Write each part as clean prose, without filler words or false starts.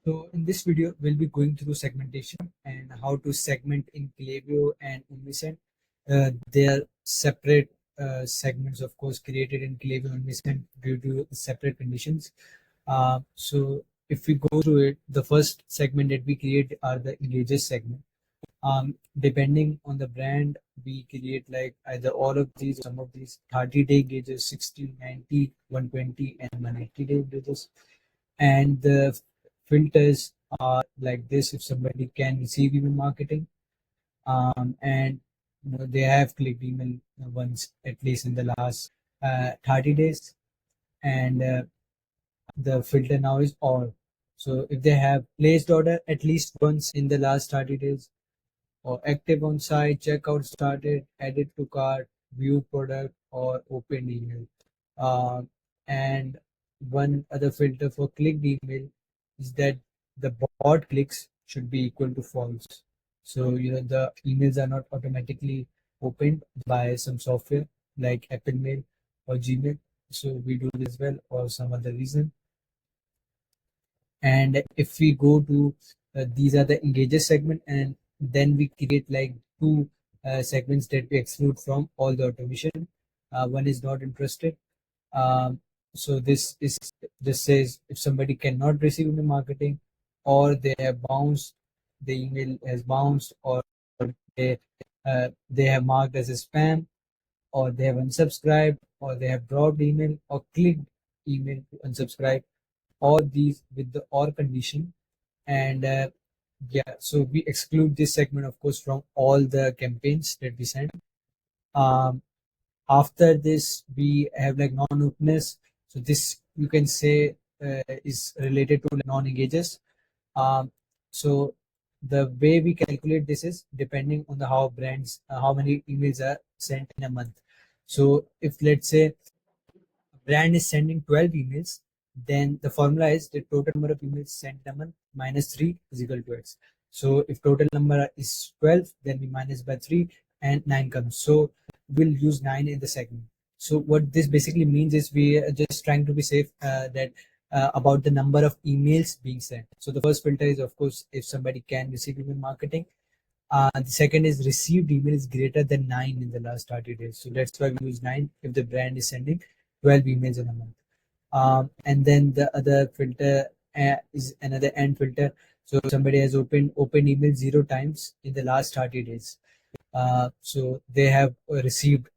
So in this video, we'll be going through segmentation and how to segment in Klaviyo and Omnisend. They are separate segments, of course, created in Klaviyo and Omnisend due to separate conditions. So if we go through it, the first segment that we create are the engages segment. Depending on the brand, we create like either all of these or some of these 30-day engages, 60, 90, 120, and 180-day engages. And the filters are like this: if somebody can receive email marketing, and they have clicked email once at least in the last 30 days, and the filter now is all. So if they have placed order at least once in the last 30 days, or active on site, checkout started, added to cart, viewed product, or opened email. Uh, and one other filter for clicked email is that the bot clicks should be equal to false. So the emails are not automatically opened by some software like Apple Mail or Gmail. So we do this well or some other reason. And if we go to these are the engages segment, and then we create like two segments that we exclude from all the automation. One is not interested. So this says if somebody cannot receive email marketing, or they have bounced, the email has bounced, or they they have marked as a spam, or they have unsubscribed, or they have dropped email or clicked email to unsubscribe, all these with the or condition. And yeah, so we exclude this segment, of course, from all the campaigns that we send. um, After this, we have like non-openness. So this you can say is related to non-engages. So the way we calculate this is depending on the how brands how many emails are sent in a month. So if let's say brand is sending 12 emails, then the formula is the total number of emails sent a month minus 3 is equal to X. So if total number is 12, then we minus by 3 and 9 comes. So we'll use 9 in the segment. So what this basically means is we are just trying to be safe that about the number of emails being sent. So the first filter is, of course, if somebody can receive email marketing. The second is received email is greater than 9 in the last 30 days. So that's why we use 9 if the brand is sending 12 emails in a month. And then the other filter is another end filter. So somebody has opened email 0 times in the last 30 days. So they have received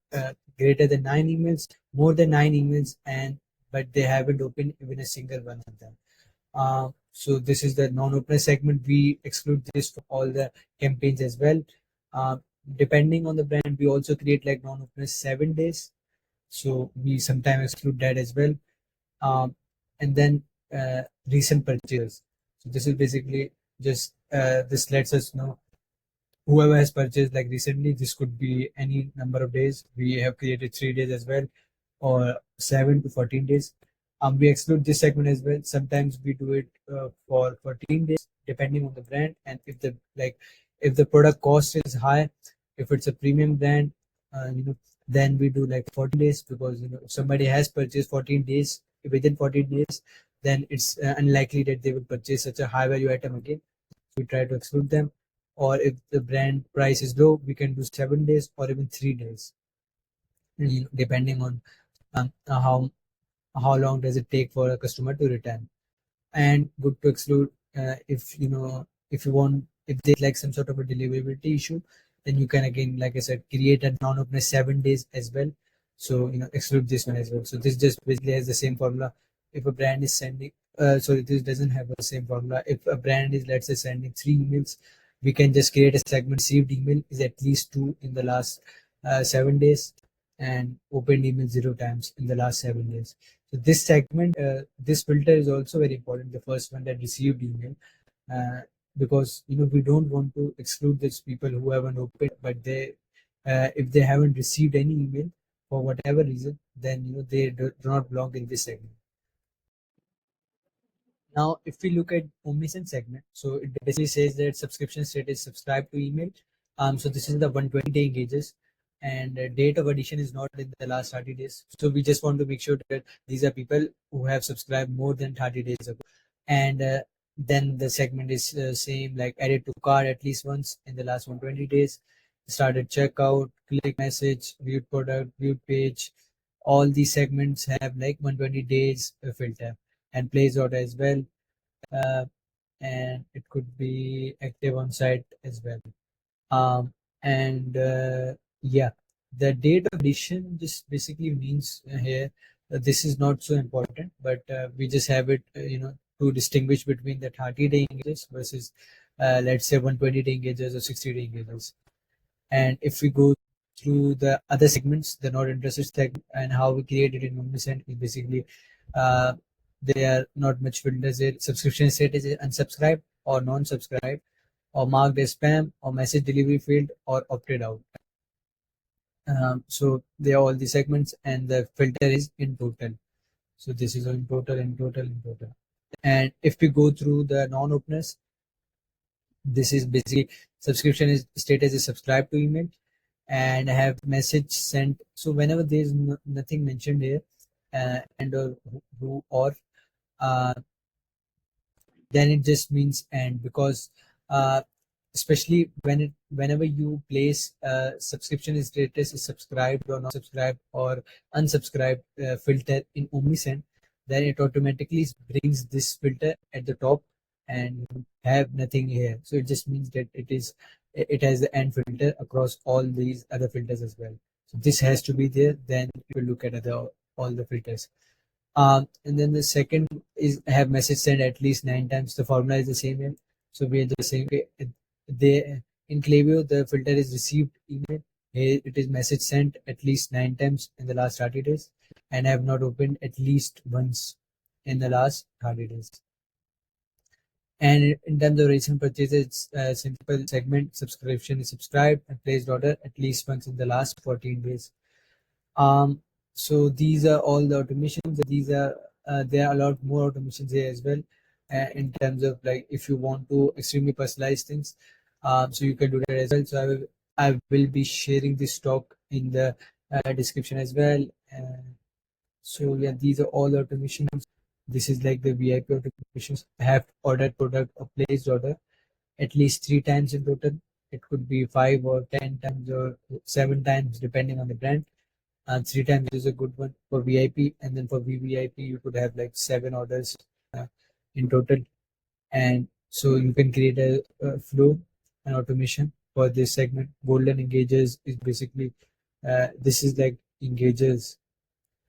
greater than 9 emails, more than 9 emails, and but they haven't opened even a single one of them. So this is the non-opener segment. We exclude this from all the campaigns as well. Uh, Depending on the brand, we also create like non-opener 7 days. So we sometimes exclude that as well. And then recent purchases. So this is basically just this lets us know whoever has purchased like recently. This could be any number of days. We have created 3 days as well, or 7 to 14 days. We exclude this segment as well. Sometimes we do it for 14 days depending on the brand, and if the product cost is high, if it's a premium brand, then we do like 14 days, because if somebody has purchased 14 days within 14 days, then it's unlikely that they will purchase such a high value item again. We try to exclude them. Or if the brand price is low, we can do 7 days or even 3 days, depending on how long does it take for a customer to return. And good to exclude if if you want, if there's like some sort of a deliverability issue, then you can again, like I said, create a non-opener 7 days as well. So exclude this one as well. So this just basically has the same formula. If a brand is sending sorry, this doesn't have the same formula. If a brand is, let's say, sending 3 emails, we can just create a segment: received email is at least 2 in the last 7 days, and opened email 0 times in the last 7 days. So this segment, this filter is also very important. The first one, that received email, uh, because we don't want to exclude these people who haven't opened, but they if they haven't received any email for whatever reason, then they do not belong in this segment. Now, if we look at Omnisend segment, so it basically says that subscription status subscribe to email. So this is the 120-day engages, and date of addition is not in the last 30 days. So we just want to make sure that these are people who have subscribed more than 30 days ago. And Then the segment is same, like added to cart at least once in the last 120 days, started checkout, click message, viewed product, viewed page. All these segments have like 120 days filter, and place order as well. uh, and it could be active on site as well. And yeah, the date of addition just basically means here this is not so important, but we just have it, to distinguish between the 30-day engages versus let's say 120-day engages or 60-day engages. And if we go through the other segments, the not interested segment, and how we create it in Omnisend is basically uh, there are not much filters here. Subscription status is unsubscribed or non-subscribed, or marked as spam, or message delivery failed, or opted out. So they are all the segments, and the filter is in total. So this is in total, in total, in total. And if we go through the non-openers, this is basically subscription is status is subscribed to email, and have message sent. So whenever there is nothing mentioned here, and or who or uh, then it just means and, because uh, especially whenever you place subscription status is subscribed or not subscribed or unsubscribed filter in Omnisend, then it automatically brings this filter at the top and have nothing here. So it just means that it has the end filter across all these other filters as well. So this has to be there, then you will look at other all the filters. And then the second is have message sent at least 9 times. The formula is the same here. So we are the same way. They in Klaviyo, the filter is received email. Here it is message sent at least 9 times in the last 30 days, and have not opened at least once in the last 30 days. And in terms of recent purchases, it's a simple segment subscription is subscribed and placed order at least once in the last 14 days. Um, so these are all the automations. These are there are a lot more automations here as well. In terms of like if you want to extremely personalize things, so you can do that as well. So I will be sharing this talk in the description as well. So yeah, these are all automations. This is like the VIP automations. Have ordered product or placed order at least 3 times in total. It could be 5 or 10 times or 7 times depending on the brand. 3 times is a good one for VIP, and then for VVIP you could have like 7 orders uh, in total. And so you can create a flow and automation for this segment. Golden engages is basically this is like engages.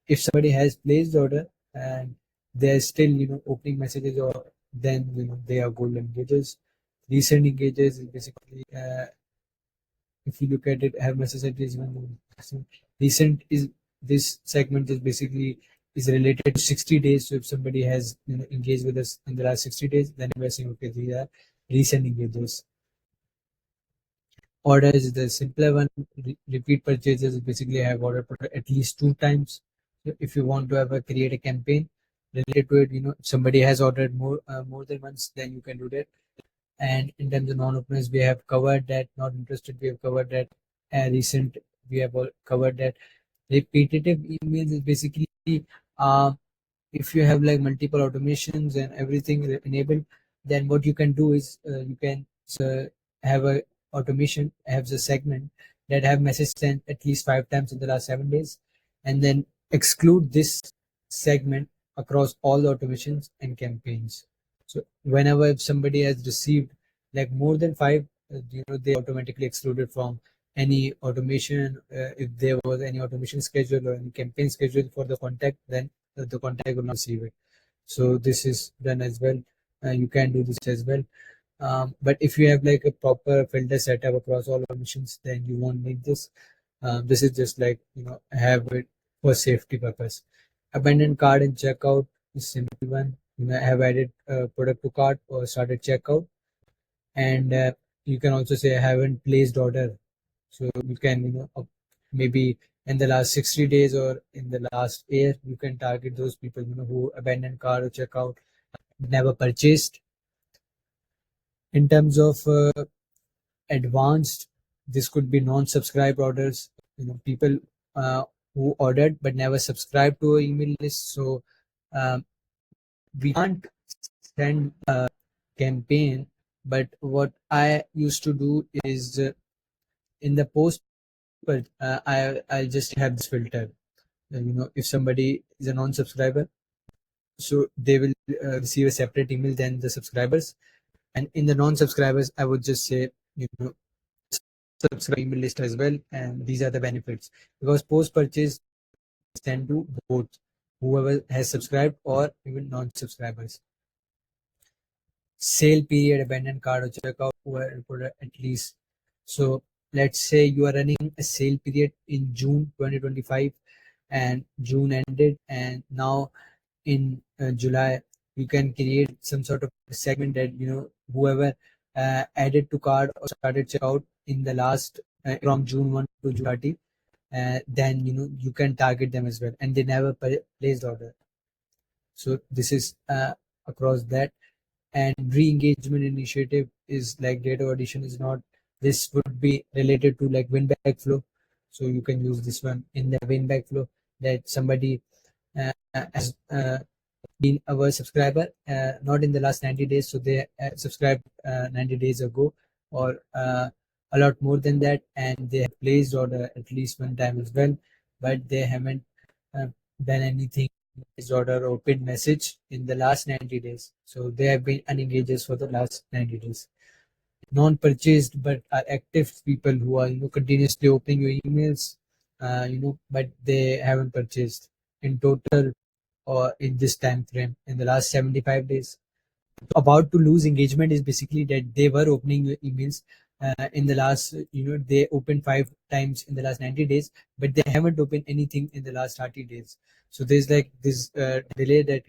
If somebody has placed order and they're still opening messages, or then they are golden engages. Recent engages is basically if you look at it, have necessities when recent is this segment is basically is related to 60 days. So if somebody has engaged with us in the last 60 days, then we're saying okay, these are recent engages. Order is the simpler one. Repeat purchases basically have ordered product at least 2 times. So if you want to have a create a campaign related to it, if somebody has ordered more than once, then you can do that. And in terms of non-openers, we have covered that. Not interested, we have covered that. Recent, we have all covered that. Repetitive emails is basically uh, if you have like multiple automations and everything enabled, then what you can do is you can have a automation, have a segment that have message sent at least 5 times in the last 7 days, and then exclude this segment across all the automations and campaigns. So whenever if somebody has received like more than five, they automatically excluded from any automation. If there was any automation schedule or any campaign schedule for the contact, then the contact will not receive it. So this is done as well. You can do this as well. But if you have like a proper filter setup across all automations, then you won't need this. This is just like have it for safety purpose. Abandoned cart and checkout is simple one. Have added product to cart or started checkout, and you can also say I haven't placed order. So you can maybe in the last 60 days or in the last year, you can target those people who abandoned cart or checkout, never purchased. In terms of advanced, this could be non-subscribed orders, people uh, who ordered but never subscribed to an email list. So um, we can't send campaign. But what I used to do is in the post, I'll just have this filter. If somebody is a non-subscriber, so they will receive a separate email than the subscribers. And in the non-subscribers, I would just say, subscribe email list as well. And these are the benefits, because post-purchase tend to both whoever has subscribed or even non-subscribers. Sale period, abandoned cart or checkout were at least. So let's say you are running a sale period in June 2025 and June ended, and now in July you can create some sort of segment that whoever added to cart or started checkout in the last from June 1 to June 30, then you can target them as well, and they never placed order. So this is across that. And re-engagement initiative is like data addition is not, this would be related to like win back flow. So you can use this one in the win back flow, that somebody has been our subscriber not in the last 90 days, so they subscribed 90 days ago, or a lot more than that, and they have placed order at least one time as well, but they haven't uh, done anything, placed order or pinned message in the last 90 days, so they have been unengaged for the last 90 days. Non-purchased but are active people who are continuously opening your emails, but they haven't purchased in total or in this time frame in the last 75 days. About to lose engagement is basically that they were opening your emails in the last, they opened 5 times in the last 90 days, but they haven't opened anything in the last 30 days. So there's like this delay that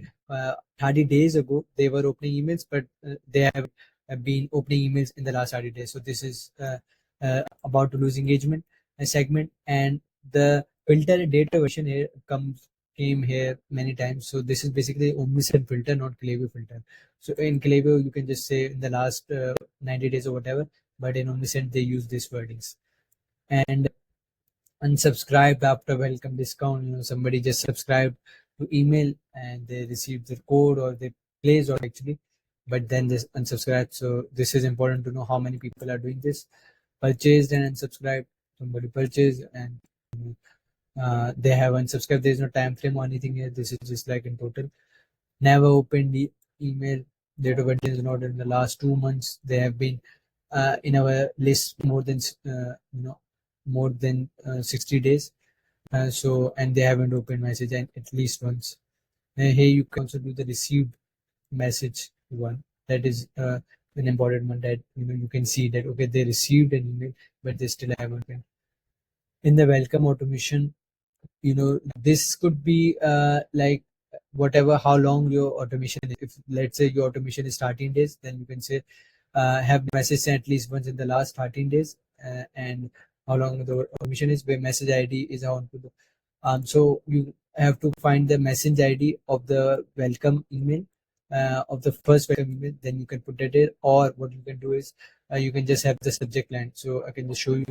30 days ago they were opening emails, but they have been opening emails in the last 30 days. So this is about to lose engagement segment. And the filter data version here came here many times. So this is basically Omnisend filter, not Klaviyo filter. So in Klaviyo, you can just say in the last 90 days or whatever, but in Omnisend, they use these wordings. And unsubscribed after welcome discount, somebody just subscribed to email and they received the code or they placed or actually, but then this unsubscribed. So this is important to know how many people are doing this. Purchased and unsubscribed, somebody purchased and they have unsubscribed. There's no time frame or anything here. This is just like in total. Never opened the email. Date of birth is not in the last 2 months. They have been in our list more than more than 60 days. So and they haven't opened message and at least once. Here you can also do the received message one. That is an important one, that you can see that okay, they received an email but they still haven't opened. In the welcome automation, this could be like whatever how long your automation is. If let's say your automation is 13 days, then you can say have message sent at least once in the last 13 days, and how long the automation is, where message ID is on to the so you have to find the message ID of the welcome email, of the first welcome email, then you can put it in. Or what you can do is you can just have the subject line. So I can just show you.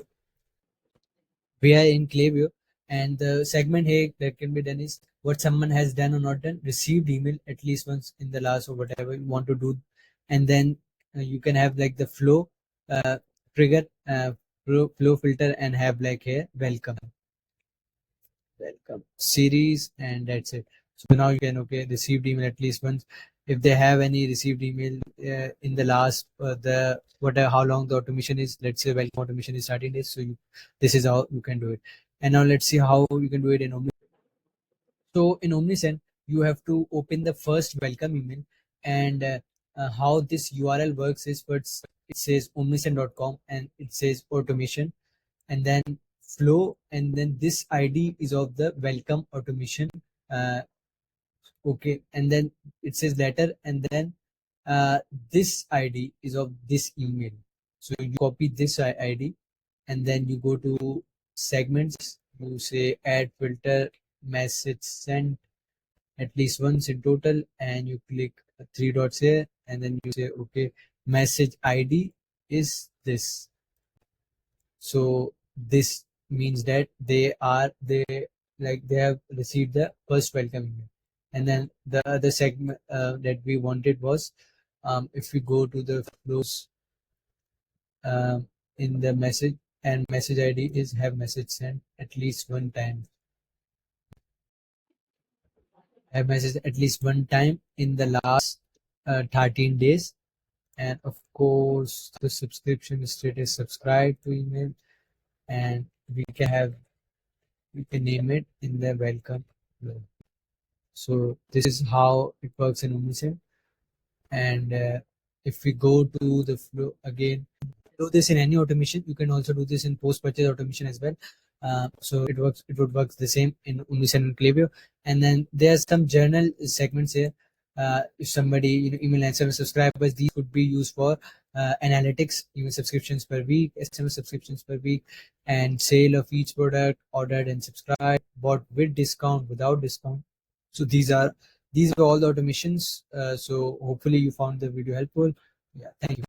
We are in Klaviyo, and the segment here that can be done is what someone has done or not done, received email at least once in the last or whatever you want to do. And then you can have like the flow uh, trigger, flow filter, and have like here welcome series, and that's it. So now you can okay received email at least once. If they have any received email in the last the whatever how long the automation is, let's say welcome automation is 13 days, so this is how you can do it. And now let's see how you can do it in Omnisend. So in Omnisend, you have to open the first welcome email, and how this URL works is first it says omnisend.com and it says automation, and then flow, and then this ID is of the welcome automation. uh, okay, and then it says letter, and then uh, this ID is of this email. So you copy this ID, and then you go to segments, you say add filter message sent at least once in total, and you click three dots here, and then you say okay, message ID is this. So this means that they like they have received the first welcome email. And then the other segment that we wanted was If we go to the flows in the message, and message ID is have message sent at least one time. Have message at least one time in the last 13 days. And of course, the subscription status subscribe to email, and we can name it in the welcome flow. So this is how it works in Omnisend. And if we go to the flow again, do this in any automation. You can also do this in post purchase automation as well. So it would work the same in Omnisend and Klaviyo. And then there's some journal segments here. If somebody email and SMS subscribers, these could be used for analytics, email subscriptions per week, SMS subscriptions per week, and sale of each product, ordered and subscribed, bought with discount, without discount. So these are all the automations. So hopefully you found the video helpful. Yeah, thank you.